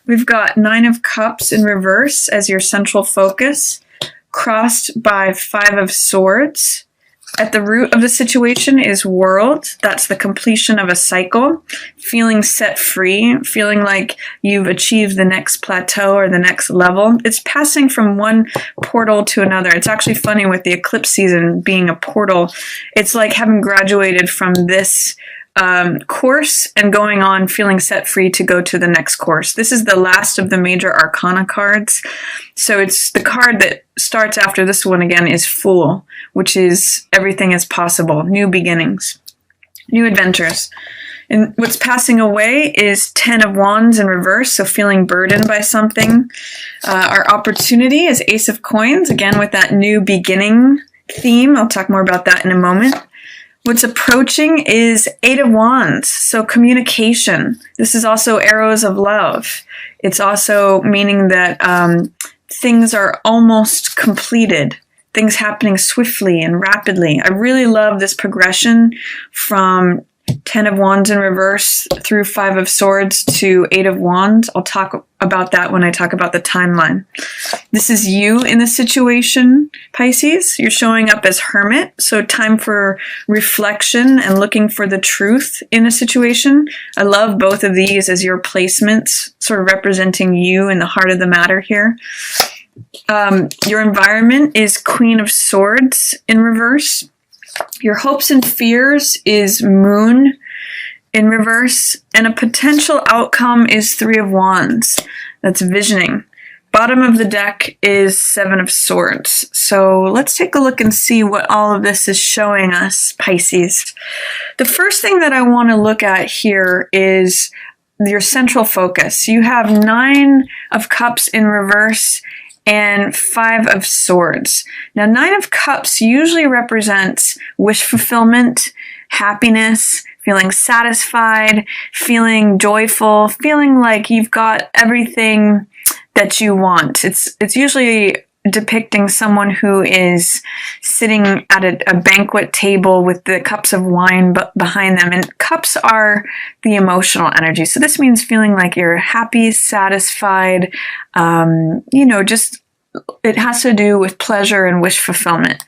We've got 9 of Cups in reverse as your central focus, crossed by 5 of Swords. At the root of the situation is World. That's the completion of a cycle, feeling set free, feeling like you've achieved the next plateau or the next level. It's passing from one portal to another. It's actually funny with the eclipse season being a portal. It's like having graduated from this course and going on feeling set free to go to the next course. This is the last of the major arcana cards. So it's the card that starts after this one again is Fool, which is everything is possible, new beginnings, new adventures. And what's passing away is 10 of Wands in reverse, so feeling burdened by something. Our opportunity is Ace of Coins, again with that new beginning theme. I'll talk more about that in a moment. What's approaching is 8 of Wands, so communication. This is also arrows of love. It's also meaning that things are almost completed, things happening swiftly and rapidly. I really love this progression from 10 of Wands in reverse through 5 of Swords to 8 of Wands. I'll talk about that when I talk about the timeline. This is you in the situation, Pisces. You're showing up as Hermit, so time for reflection and looking for the truth in a situation. I love both of these as your placements, sort of representing you in the heart of the matter here. Your environment is Queen of Swords in reverse. Your hopes and fears is Moon in reverse, and a potential outcome is 3 of Wands. That's visioning. Bottom of the deck is 7 of Swords. So let's take a look and see what all of this is showing us, Pisces. The first thing that I want to look at here is your central focus. You have 9 of Cups in reverse and 5 of Swords. Now, 9 of Cups usually represents wish fulfillment, happiness, feeling satisfied, feeling joyful, feeling like you've got everything that you want. It's usually depicting someone who is sitting at a banquet table with the cups of wine behind them. And cups are the emotional energy. So this means feeling like you're happy, satisfied, just it has to do with pleasure and wish fulfillment.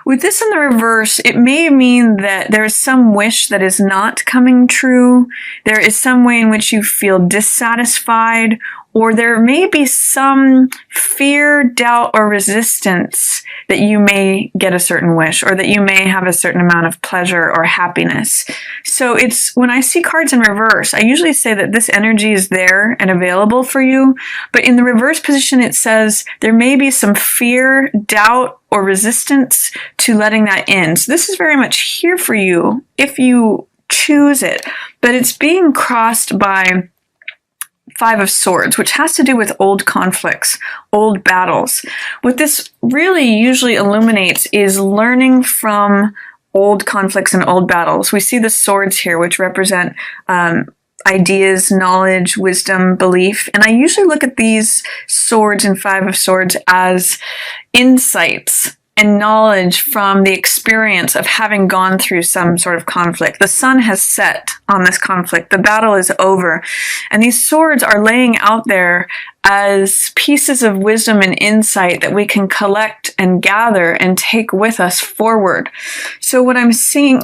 With this in the reverse, it may mean that there is some wish that is not coming true. There is some way in which you feel dissatisfied, or there may be some fear, doubt, or resistance that you may get a certain wish, or that you may have a certain amount of pleasure or happiness. So it's, when I see cards in reverse, I usually say that this energy is there and available for you. But in the reverse position, it says there may be some fear, doubt, or resistance to letting that in. So this is very much here for you if you choose it. But it's being crossed by 5 of Swords, which has to do with old conflicts, old battles. What this really usually illuminates is learning from old conflicts and old battles. We see the swords here, which represent ideas, knowledge, wisdom, belief. And I usually look at these swords and 5 of Swords as insights and knowledge from the experience of having gone through some sort of conflict. The sun has set on this conflict. The battle is over. And these swords are laying out there as pieces of wisdom and insight that we can collect and gather and take with us forward. So what I'm seeing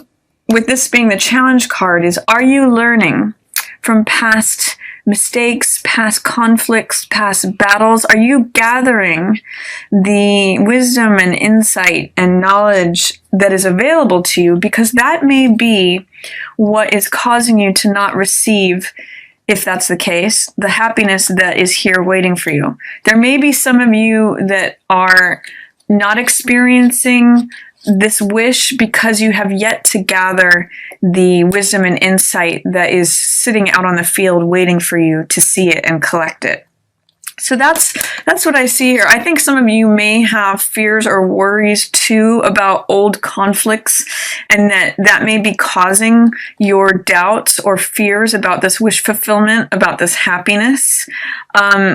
with this being the challenge card is, are you learning from past mistakes, past conflicts, past battles? Are you gathering the wisdom and insight and knowledge that is available to you? Because that may be what is causing you to not receive, if that's the case, the happiness that is here waiting for you. There may be some of you that are not experiencing this wish because you have yet to gather the wisdom and insight that is sitting out on the field waiting for you to see it and collect it. So that's what I see here. I think some of you may have fears or worries too about old conflicts, and that may be causing your doubts or fears about this wish fulfillment, about this happiness,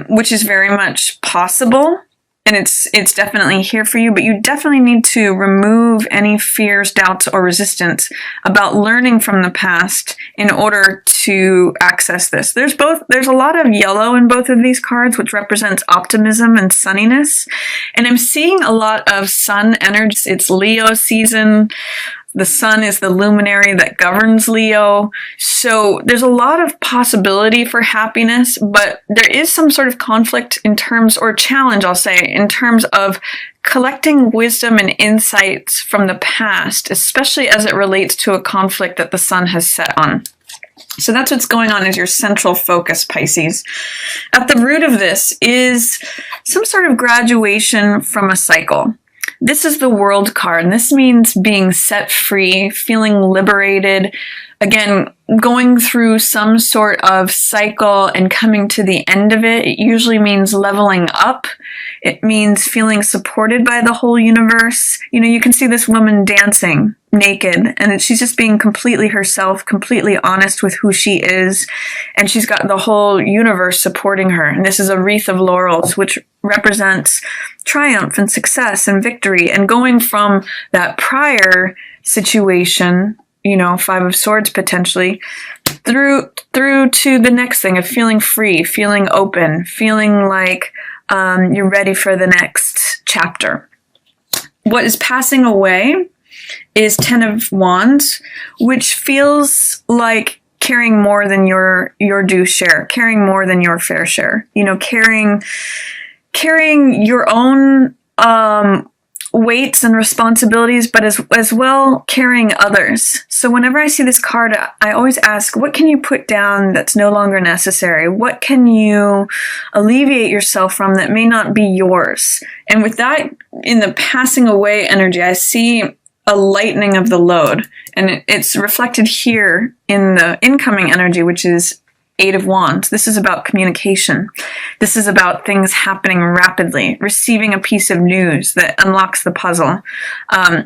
which is very much possible. and it's definitely here for you, but you definitely need to remove any fears, doubts, or resistance about learning from the past in order to access this. There's a lot of yellow in both of these cards, which represents optimism and sunniness. And I'm seeing a lot of sun energy. It's Leo season. The sun is the luminary that governs Leo. So there's a lot of possibility for happiness, but there is some sort of conflict in terms, or challenge, I'll say, in terms of collecting wisdom and insights from the past, especially as it relates to a conflict that the sun has set on. So that's what's going on as your central focus, Pisces. At the root of this is some sort of graduation from a cycle. This is the World card, and this means being set free, feeling liberated, again, going through some sort of cycle and coming to the end of it. It usually means leveling up. It means feeling supported by the whole universe. You know, you can see this woman dancing naked, and she's just being completely herself, completely honest with who she is, and she's got the whole universe supporting her. And this is a wreath of laurels, which represents triumph and success and victory, and going from that prior situation, you know, Five of Swords potentially, through to the next thing of feeling free, feeling open, feeling like you're ready for the next chapter. What is passing away is Ten of Wands, which feels like carrying more than your due share, carrying more than your fair share. You know, carrying your own weights and responsibilities, but as well carrying others. So whenever I see this card, I always ask, what can you put down that's no longer necessary? What can you alleviate yourself from that may not be yours? And with that, in the passing away energy, I see a lightening of the load. And it's reflected here in the incoming energy, which is Eight of Wands. This is about communication. This is about things happening rapidly, receiving a piece of news that unlocks the puzzle.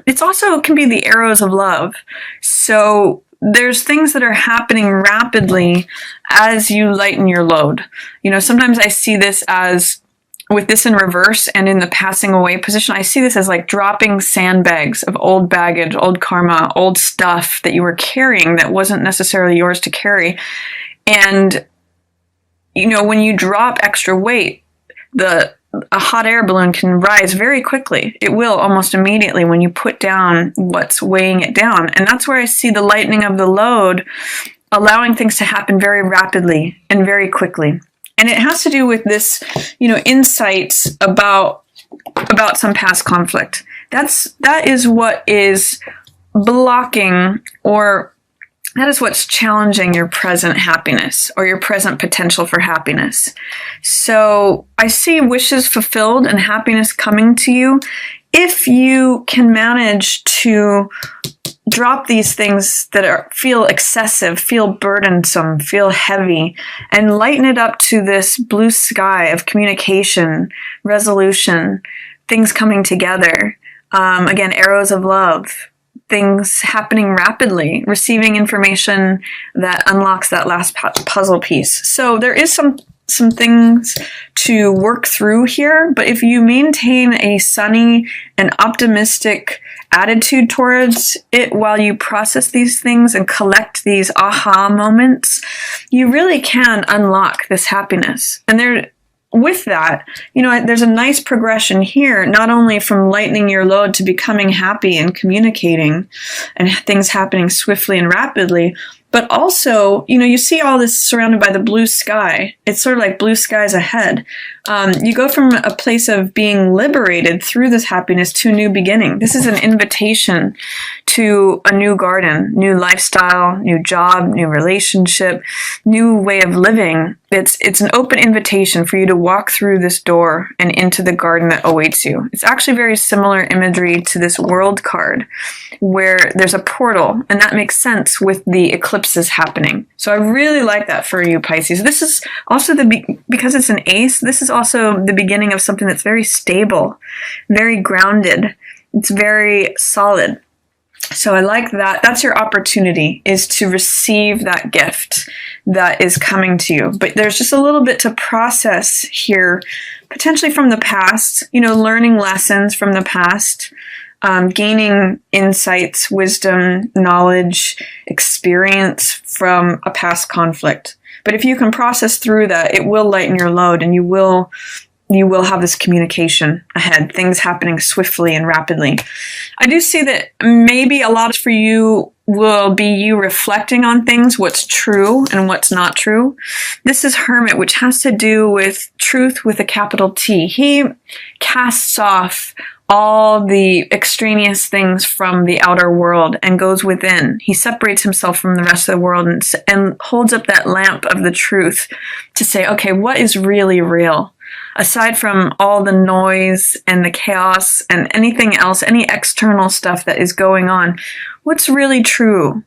It's also can be the arrows of love. So there's things that are happening rapidly as you lighten your load. You know, sometimes I see this as, with this in reverse and in the passing away position, I see this as like dropping sandbags of old baggage, old karma, old stuff that you were carrying that wasn't necessarily yours to carry. And, you know, when you drop extra weight, a hot air balloon can rise very quickly. It will almost immediately when you put down what's weighing it down. And that's where I see the lightening of the load, allowing things to happen very rapidly and very quickly. And it has to do with this, you know, insights about some past conflict. That is what is blocking, or that is what's challenging your present happiness or your present potential for happiness. So I see wishes fulfilled and happiness coming to you if you can manage to drop these things that feel excessive, feel burdensome, feel heavy, and lighten it up to this blue sky of communication, resolution, things coming together. Again, arrows of love, things happening rapidly, receiving information that unlocks that last puzzle piece. So there is some things to work through here, but if you maintain a sunny and optimistic attitude towards it while you process these things and collect these aha moments, you really can unlock this happiness. And with that, you know, there's a nice progression here, not only from lightening your load to becoming happy and communicating and things happening swiftly and rapidly, but also, you know, you see all this surrounded by the blue sky. It's sort of like blue skies ahead. You go from a place of being liberated through this happiness to a new beginning. This is an invitation to a new garden, new lifestyle, new job, new relationship, new way of living. It's an open invitation for you to walk through this door and into the garden that awaits you. It's actually very similar imagery to this World card, where there's a portal, and that makes sense with the eclipses happening. So I really like that for you, Pisces. This is also because it's an ace, this is also the beginning of something that's very stable, very grounded. It's very solid. So I like that. That's your opportunity, is to receive that gift that is coming to you. But there's just a little bit to process here, potentially from the past, learning lessons from the past, gaining insights, wisdom, knowledge, experience from a past conflict. But if you can process through that, it will lighten your load, and you will have this communication ahead, things happening swiftly and rapidly. I do see that maybe a lot for you will be you reflecting on things, what's true and what's not true. This is Hermit, which has to do with truth with a capital T. He casts off all the extraneous things from the outer world and goes within. He separates himself from the rest of the world and holds up that lamp of the truth to say, okay, what is really real? Aside from all the noise and the chaos and anything else, any external stuff that is going on, what's really true?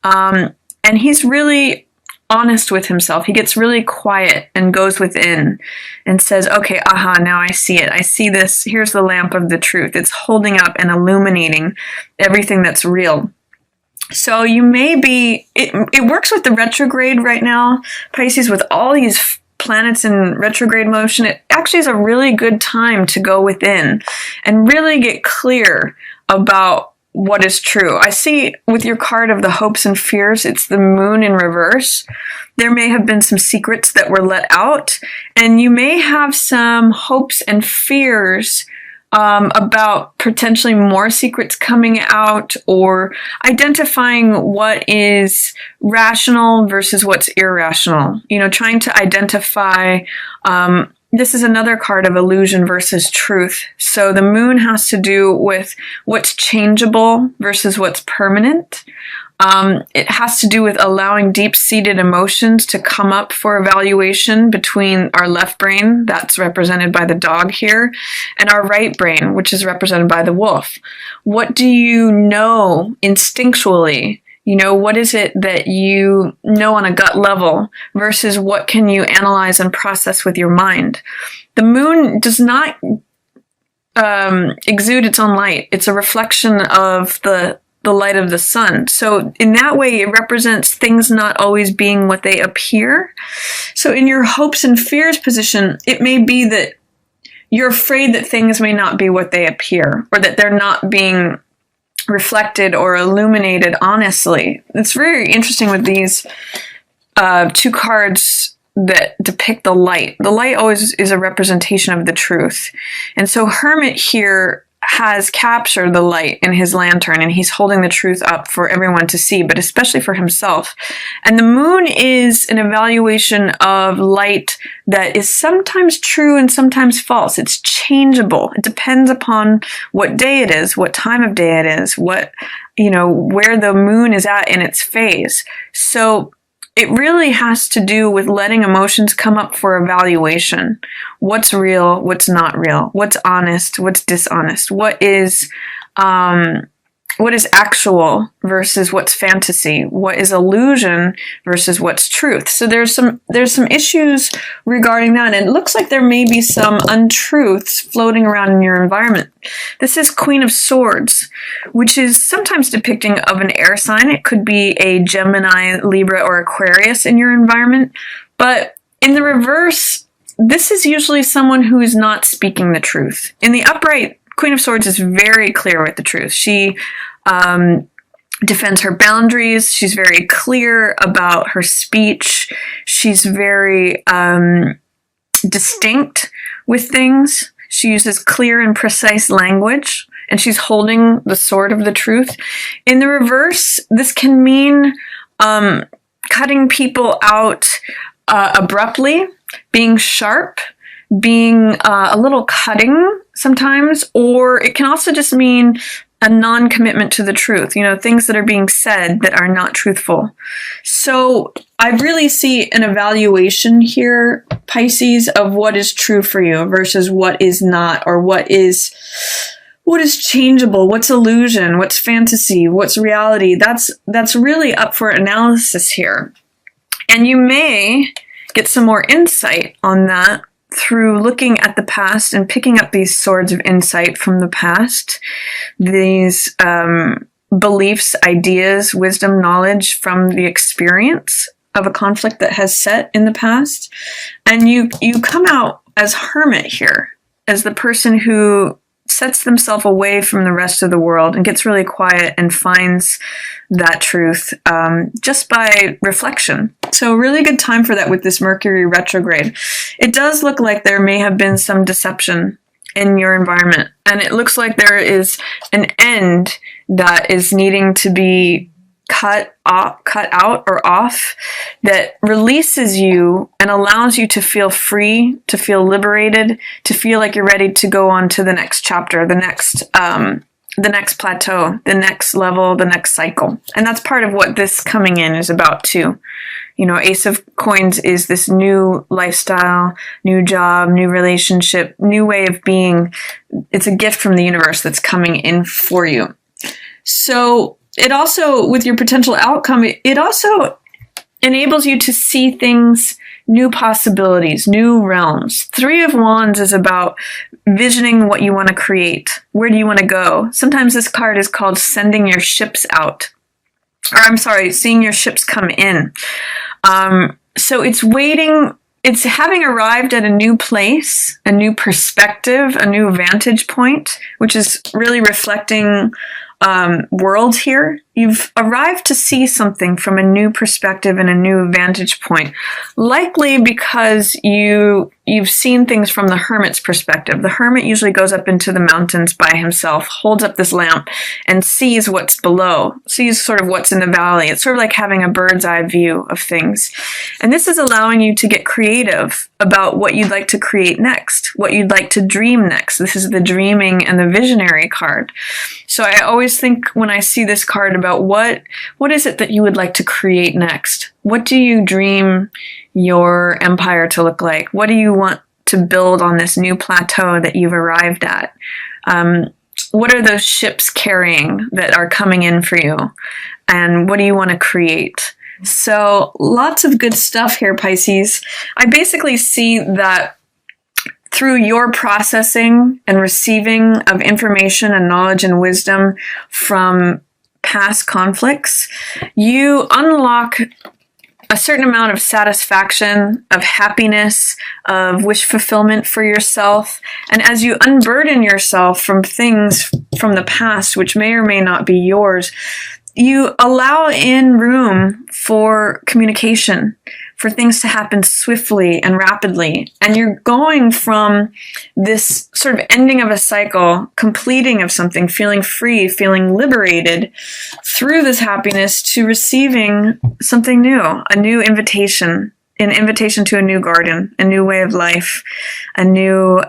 And he's really honest with himself. He gets really quiet and goes within and says, okay, now I see it. I see this. Here's the lamp of the truth. It's holding up and illuminating everything that's real. So you may be, it works with the retrograde right now, Pisces, with all these planets in retrograde motion. It actually is a really good time to go within and really get clear about what is true. I see with your card of the hopes and fears, it's the moon in reverse. There may have been some secrets that were let out, and you may have some hopes and fears about potentially more secrets coming out, or identifying what is rational versus what's irrational. Trying to identify, this is another card of illusion versus truth. So the moon has to do with what's changeable versus what's permanent. It has to do with allowing deep-seated emotions to come up for evaluation between our left brain, that's represented by the dog here, and our right brain, which is represented by the wolf. What do you know instinctually? What is it that you know on a gut level versus what can you analyze and process with your mind? The moon does not exude its own light. It's a reflection of the light of the sun. So in that way, it represents things not always being what they appear. So in your hopes and fears position, it may be that you're afraid that things may not be what they appear, or that they're not being reflected or illuminated honestly. It's very interesting with these two cards that depict the light. The light always is a representation of the truth. And so Hermit here has captured the light in his lantern, and he's holding the truth up for everyone to see, but especially for himself. And the moon is an evaluation of light that is sometimes true and sometimes false. It's changeable. It depends upon what day it is, what time of day it is, where the moon is at in its phase. So it really has to do with letting emotions come up for evaluation. What's real, what's not real, what's honest, what's dishonest, what is actual versus what's fantasy, what is illusion versus what's truth. So there's some issues regarding that, and it looks like there may be some untruths floating around in your environment. This is Queen of Swords, which is sometimes depicting of an air sign. It could be a Gemini, Libra, or Aquarius in your environment. But in the reverse, this is usually someone who is not speaking the truth. In the upright, Queen of Swords is very clear with the truth. She defends her boundaries. She's very clear about her speech. She's very distinct with things. She uses clear and precise language, and she's holding the sword of the truth. In the reverse, this can mean cutting people out abruptly, being sharp, being a little cutting sometimes, or it can also just mean a non-commitment to the truth, things that are being said that are not truthful. So I really see an evaluation here, Pisces, of what is true for you versus what is not, or what is changeable, what's illusion, what's fantasy, what's reality. That's really up for analysis here. And you may get some more insight on that through looking at the past and picking up these swords of insight from the past, these beliefs, ideas, wisdom, knowledge from the experience of a conflict that has set in the past. And you come out as hermit here, as the person who sets themselves away from the rest of the world and gets really quiet and finds that truth just by reflection. So really good time for that with this Mercury retrograde. It does look like there may have been some deception in your environment, and it looks like there is an end that is needing to be cut out or off, that releases you and allows you to feel free, to feel liberated, to feel like you're ready to go on to the next chapter, the next plateau, the next level, the next cycle. And that's part of what this coming in is about too. You know, Ace of Coins is this new lifestyle, new job, new relationship, new way of being. It's a gift from the universe that's coming in for you. So it also, with your potential outcome, it also enables you to see things, new possibilities, new realms. Three of Wands is about visioning what you want to create. Where do you want to go? Sometimes this card is called sending your ships out. Or I'm sorry, seeing your ships come in. So it's waiting, it's having arrived at a new place, a new perspective, a new vantage point, which is really reflecting world here. You've arrived to see something from a new perspective and a new vantage point, likely because you've seen things from the hermit's perspective. The hermit usually goes up into the mountains by himself, holds up this lamp, and sees what's below, sees sort of what's in the valley. It's sort of like having a bird's eye view of things. And this is allowing you to get creative about what you'd like to create next, what you'd like to dream next. This is the dreaming and the visionary card. So I always think when I see this card about what is it that you would like to create next? What do you dream your empire to look like? What do you want to build on this new plateau that you've arrived at? What are those ships carrying that are coming in for you? And what do you want to create? So lots of good stuff here, Pisces. I basically see that through your processing and receiving of information and knowledge and wisdom from past conflicts, you unlock a certain amount of satisfaction, of happiness, of wish fulfillment for yourself. And as you unburden yourself from things from the past, which may or may not be yours, you allow in room for communication, for things to happen swiftly and rapidly. And you're going from this sort of ending of a cycle, completing of something, feeling free, feeling liberated through this happiness to receiving something new, a new invitation, an invitation to a new garden, a new way of life, a new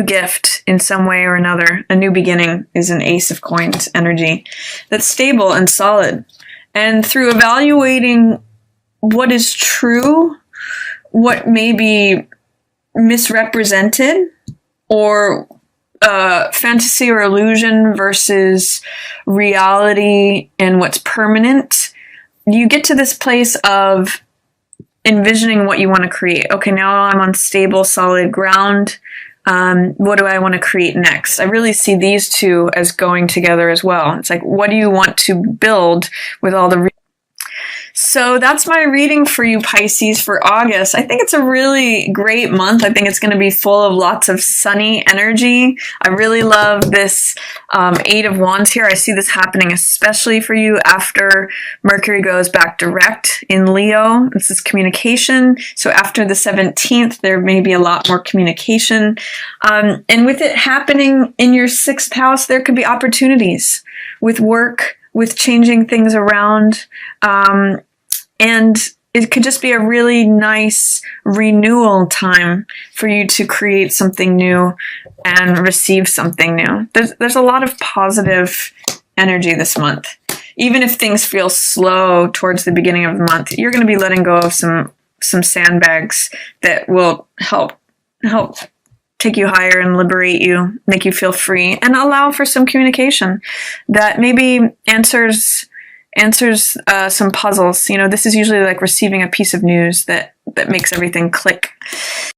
gift in some way or another. A new beginning is an Ace of Coins energy that's stable and solid. And through evaluating what is true, what may be misrepresented, or fantasy or illusion versus reality and what's permanent, you get to this place of envisioning what you want to create. Okay, now I'm on stable, solid ground. What do I want to create next? I really see these two as going together as well. It's like, what do you want to build with all the So that's my reading for you, Pisces, for August. I think it's a really great month. I think it's going to be full of lots of sunny energy. I really love this Eight of Wands here. I see this happening especially for you after Mercury goes back direct in Leo. This is communication. So after the 17th, there may be a lot more communication. And with it happening in your 6th house, there could be opportunities with work, with changing things around. And it could just be a really nice renewal time for you to create something new and receive something new. There's a lot of positive energy this month. Even if things feel slow towards the beginning of the month, you're going to be letting go of some sandbags that will help take you higher and liberate you, make you feel free, and allow for some communication that maybe answers some puzzles. You know, this is usually like receiving a piece of news that makes everything click.